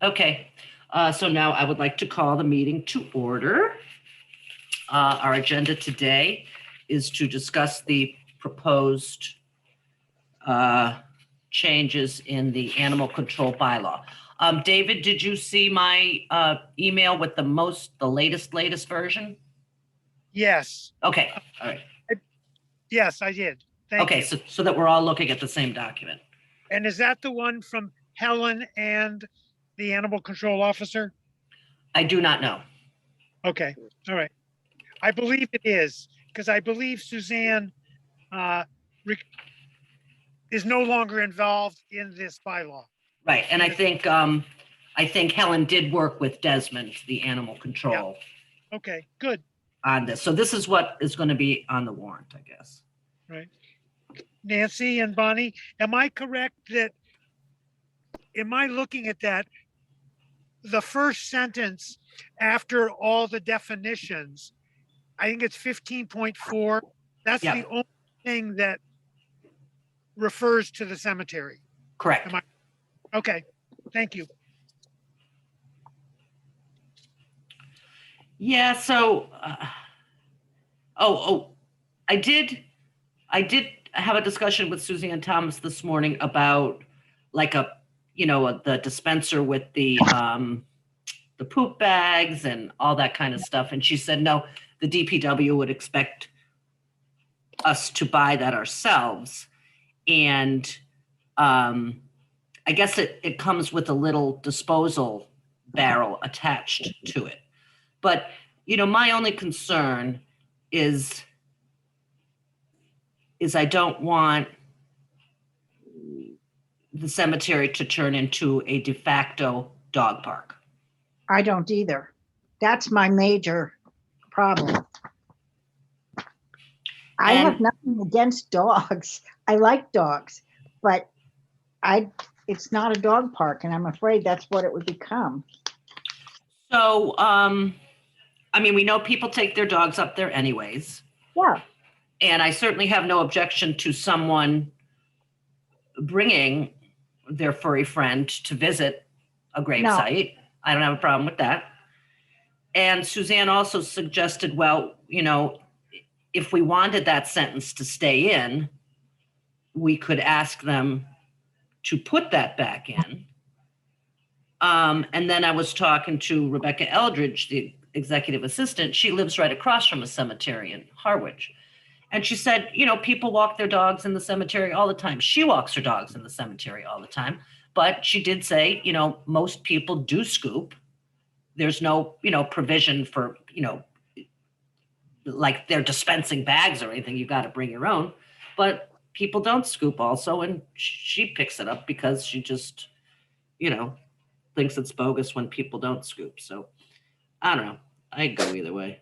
Okay, so now I would like to call the meeting to order. Our agenda today is to discuss the proposed changes in the animal control bylaw. David, did you see my email with the latest version? Yes, Okay, all right. yes, I did. Thank Okay, you. so that we're all looking at the same document. And is that the one from Helen and the animal control officer? I do not know. Okay, all right. I believe it is, because I believe Suzanne uh, is no longer involved in this bylaw. Right, and I think Helen did work with Desmond, the animal control, Okay, good, on this. So this is what is going to be on the warrant, I guess. right. Nancy and Bonnie, am I correct that, am I looking at that? The first sentence after all the definitions, I think it's 15.4. That's Yep. the only thing that refers to the cemetery. Correct. Am I? Okay, thank you. Yeah, so, I did have a discussion with Suzanne Thomas this morning about like the dispenser with the poop bags and all that kind of stuff. And she said, no, the DPW would expect us to buy that ourselves. And I guess it comes with a little disposal barrel attached to it. But, my only concern is I don't want the cemetery to turn into a de facto dog park. I don't either. That's my major problem. I have nothing against dogs. I like dogs, but it's not a dog park, and I'm afraid that's what it would become. So, we know people take their dogs up there anyways. Yeah. And I certainly have no objection to someone bringing their furry friend to visit a gravesite. No. I don't have a problem with that. And Suzanne also suggested, well, if we wanted that sentence to stay in, we could ask them to put that back in. And then I was talking to Rebecca Eldridge, the executive assistant. She lives right across from a cemetery in Harwich. And she said, people walk their dogs in the cemetery all the time. She walks her dogs in the cemetery all the time. But she did say, most people do scoop. There's no, provision for, like they're dispensing bags or anything. You got to bring your own. But people don't scoop also. And she picks it up because she just, thinks it's bogus when people don't scoop. So I don't know. I'd go either way.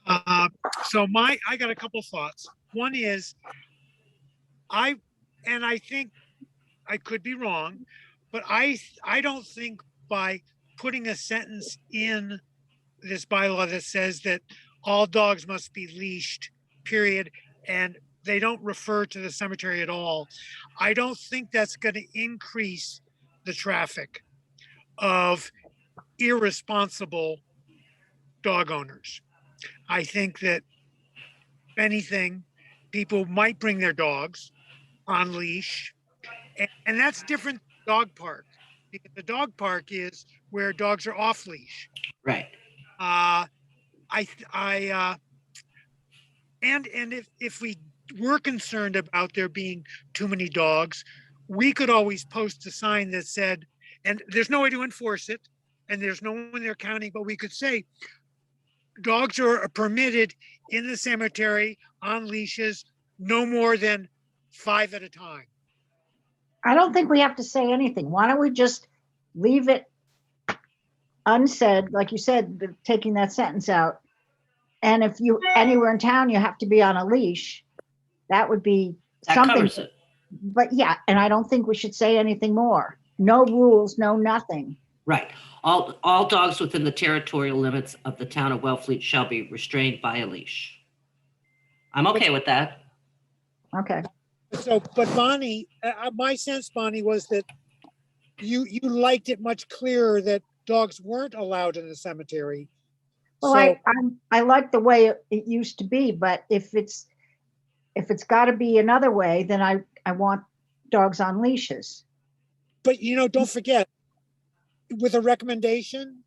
I got a couple thoughts. One is, I think I could be wrong, but I don't think by putting a sentence in this bylaw that says that all dogs must be leashed, period, and they don't refer to the cemetery at all, I don't think that's going to increase the traffic of irresponsible dog owners. I think that, if anything, people might bring their dogs on leash, and that's different than dog park, because the dog park is where dogs are off leash. Right. If we were concerned about there being too many dogs, we could always post a sign that said, and there's no way to enforce it, and there's no one there counting, but we could say, dogs are permitted in the cemetery on leashes, no more than 5 at a time. I don't think we have to say anything. Why don't we just leave it unsaid, like you said, taking that sentence out. And if you anywhere in town, you have to be on a leash, that would be something. Covers it. But yeah, and I don't think we should say anything more. No rules, no nothing. Right. All dogs within the territorial limits of the town of Wellfleet shall be restrained by a leash. I'm okay with that. Okay. So, but Bonnie, my sense, Bonnie, was that you liked it much clearer that dogs weren't allowed in the cemetery. Well, So, I like the way it used to be, but if it's got to be another way, then I want dogs on leashes. but don't forget, with a recommendation,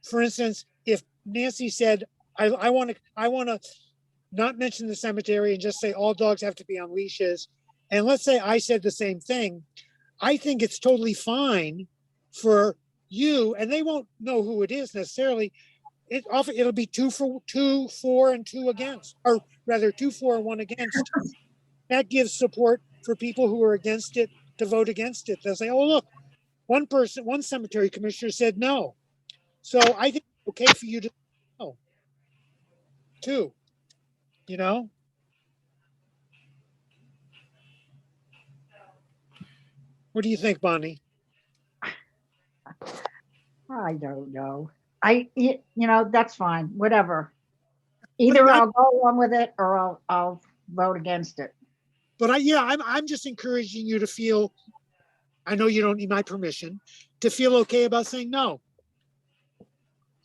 for instance, if Nancy said, I want to not mention the cemetery and just say all dogs have to be on leashes. And let's say I said the same thing. I think it's totally fine for you, and they won't know who it is necessarily. It'll be 2 for 2, 4, and 2 against, or rather 2 for and 1 against. That gives support for people who are against it to vote against it. They'll say, "Oh, look, one cemetery commissioner said no." So I think it's okay for you to no, too. What do you think, Bonnie? I don't know. That's fine. Whatever. Either I'll go along with it or I'll vote against it. But I'm just encouraging you to feel. I know you don't need my permission to feel okay about saying no.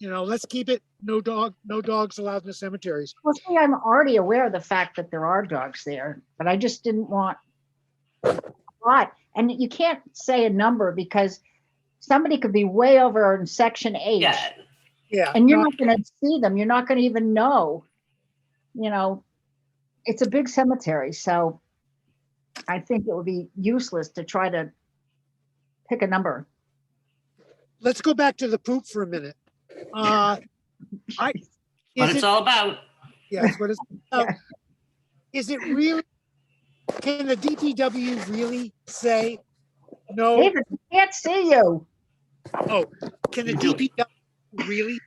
Let's keep it no dogs allowed in the cemeteries. Well, see, I'm already aware of the fact that there are dogs there, but I just didn't want a lot. And you can't say a number because somebody could be way over in section H. Yeah. And you're not going to see them. You're not going to even know. It's a big cemetery, so I think it would be useless to try to pick a number. Let's go back to the poop for a minute. What it's all about. Yes, what it's about. Yeah. Is it really? Can the DPW really say no? David, we can't see you. Oh, can the DPW really?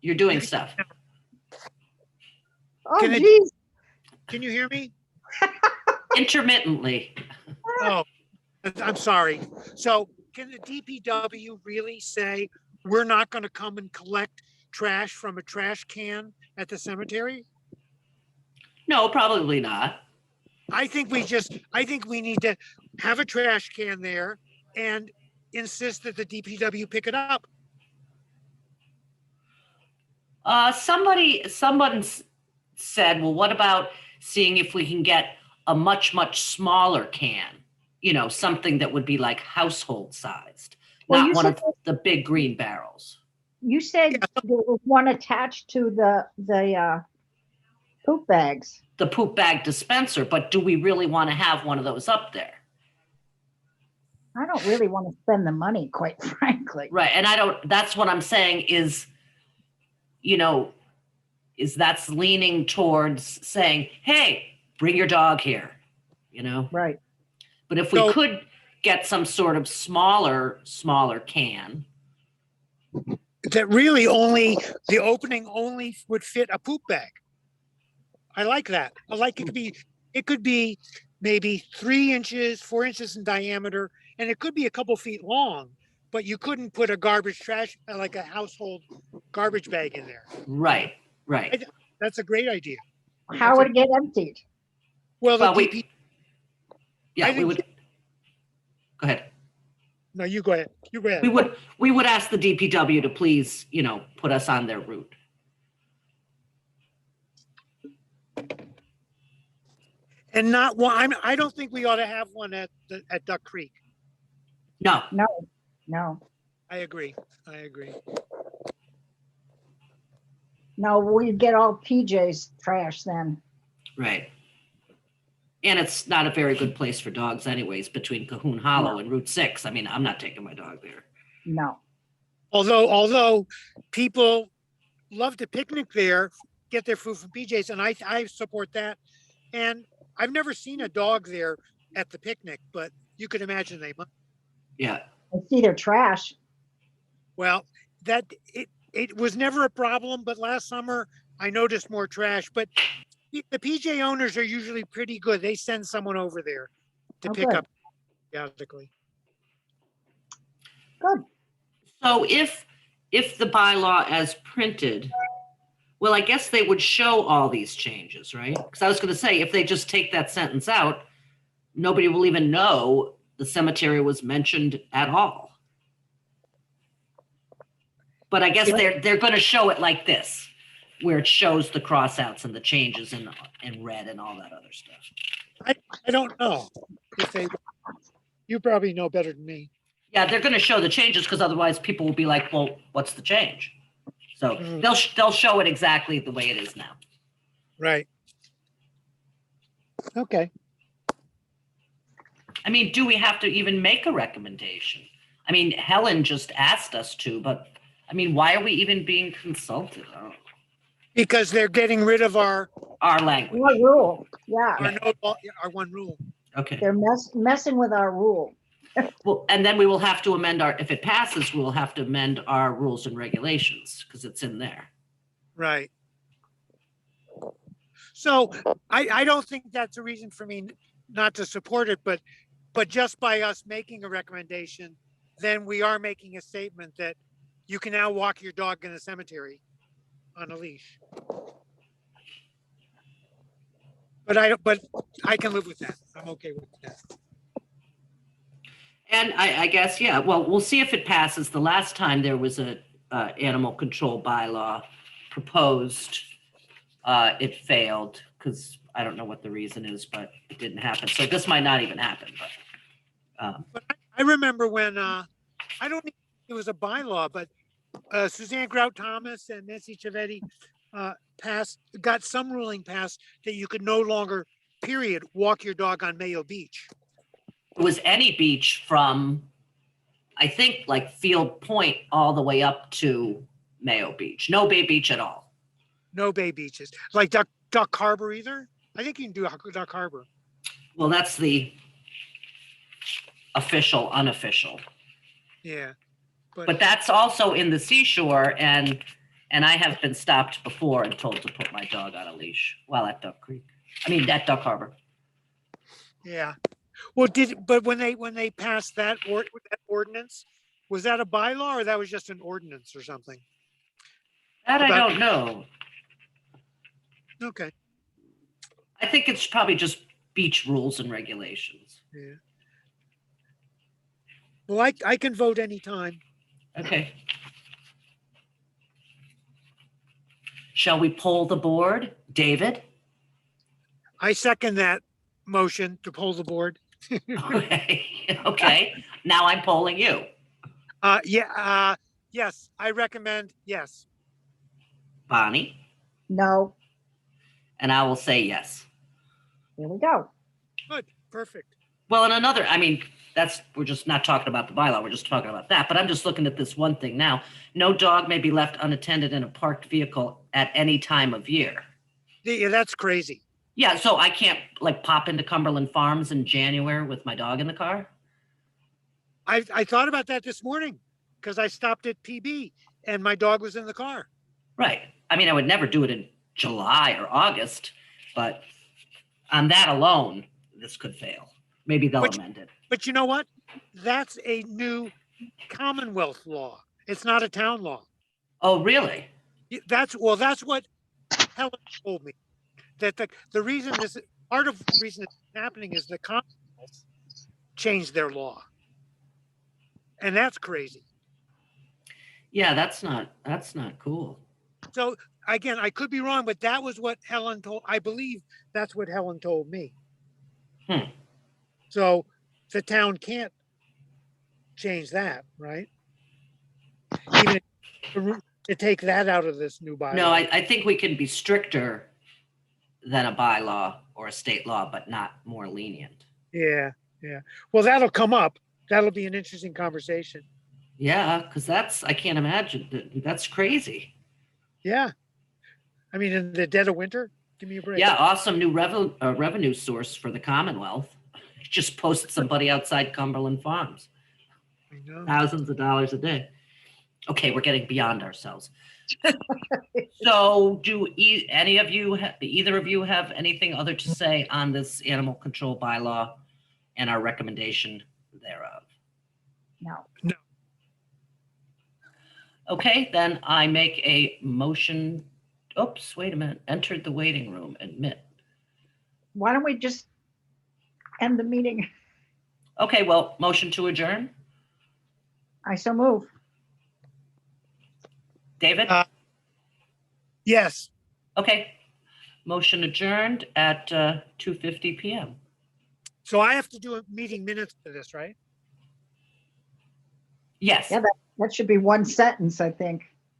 You're doing stuff. Oh, Can it- geez. Can you hear me? Intermittently. Oh, I'm sorry. So can the DPW really say we're not going to come and collect trash from a trash can at the cemetery? No, probably not. I think we need to have a trash can there and insist that the DPW pick it up. Someone said, well, what about seeing if we can get a much, much smaller can, something that would be like household sized, Well, not one of the big green barrels. You said there was one attached to the poop bags. The poop bag dispenser, but do we really want to have one of those up there? I don't really want to spend the money, quite frankly. Right. And that's what I'm saying is that's leaning towards saying, hey, bring your dog here, Right. But if we could get some sort of smaller can. That really the opening only would fit a poop bag. I like that. I like it could be maybe 3 inches, 4 inches in diameter, and it could be a couple feet long, but you couldn't put a garbage trash, like a household garbage bag in there. Right. That's a great idea. How would it get emptied? Well, we would. Go ahead. No, you go ahead. We would ask the DPW to please, put us on their route. And not one. I don't think we ought to have one at Duck Creek. No. I agree. No, we get all PJ's trash then. Right. And it's not a very good place for dogs anyways, between Cahoon Hollow and Route 6. I mean, I'm not taking my dog there. No. Although people love to picnic there, get their food from PJ's, and I support that. And I've never seen a dog there at the picnic, but you could imagine they might. Yeah. I see their trash. Well, it was never a problem, but last summer I noticed more trash. But the PJ owners are usually pretty good. They send someone over there to pick up periodically. Good. So if the bylaw as printed, well, I guess they would show all these changes, right? Because I was going to say, if they just take that sentence out, nobody will even know the cemetery was mentioned at all. But I guess they're going to show it like this, where it shows the crossouts and the changes in red and all that other stuff. I don't know if they, you probably know better than me. Yeah, they're going to show the changes because otherwise people will be like, well, what's the change? So they'll show it exactly the way it is now. Right. Okay. I mean, do we have to even make a recommendation? I mean, Helen just asked us to, but I mean, why are we even being consulted? I don't know. Because they're getting rid of our Language. What rule? Yeah, our one rule. Okay. they're messing with our rule. Well, and then we will have to amend if it passes, we'll have to amend our rules and regulations because it's in there. Right. So I don't think that's a reason for me not to support it, but just by us making a recommendation, then we are making a statement that you can now walk your dog in a cemetery on a leash. But I can live with that. I'm okay with that. And I guess, yeah, well, we'll see if it passes. The last time there was a animal control bylaw proposed, it failed because I don't know what the reason is, but it didn't happen. So this might not even happen. But I remember when I don't think it was a bylaw, but Suzanne Grout Thomas and Nancy Chiavetti got some ruling passed that you could no longer, period, walk your dog on Mayo Beach. It was any beach from, I think, like Field Point all the way up to Mayo Beach. No Bay Beach at all. No bay beaches, like Duck Harbor either. I think you can do Duck Harbor. Well, that's the official, unofficial. Yeah. But that's also in the seashore, and I have been stopped before and told to put my dog on a leash while at Duck Harbor. Yeah. Well, but when they passed that ordinance, was that a bylaw or that was just an ordinance or something? That I don't know. Okay. I think it's probably just beach rules and regulations. Yeah. Well, I can vote anytime. Okay. Shall we poll the board? David? I second that motion to poll the board. Okay. Okay. Now I'm polling you. Yes, I recommend yes. Bonnie? No, And I will say yes. here we go. Good, perfect. Well, and another, I mean, we're just not talking about the bylaw, we're just talking about that, but I'm just looking at this one thing now. No dog may be left unattended in a parked vehicle at any time of year. Yeah, that's crazy. Yeah, so I can't like pop into Cumberland Farms in January with my dog in the car? I thought about that this morning because I stopped at PB and my dog was in the car. Right. I mean, I would never do it in July or August, but on that alone, this could fail. Maybe they'll amend it. But you know what? That's a new Commonwealth law. It's not a town law. Oh, really? That's what Helen told me. That the reason part of the reason it's happening is the Commonwealth changed their law. And that's crazy. Yeah, that's not cool. So again, I could be wrong, but that was what Helen I believe that's what Helen told me. So the town can't change that, right? Even to take that out of this new bylaw. No, I think we can be stricter than a bylaw or a state law, but not more lenient. Yeah. Well, that'll come up. That'll be an interesting conversation. Yeah, because I can't imagine. That's crazy. Yeah. I mean, in the dead of winter, give me a break. Yeah, awesome new revenue source for the Commonwealth. Just post somebody outside Cumberland Farms. I know. Thousands of dollars a day. Okay, we're getting beyond ourselves. So do either of you have anything other to say on this animal control bylaw and our recommendation thereof? No. Okay, then I make a motion. Oops, wait a minute. Entered the waiting room, admit. Why don't we just end the meeting? Okay, well, motion to adjourn. I so move. David? Yes. Okay. Motion adjourned at 2:50 PM. So I have to do a meeting minutes for this, right? Yes. Yeah, that should be one sentence, I think.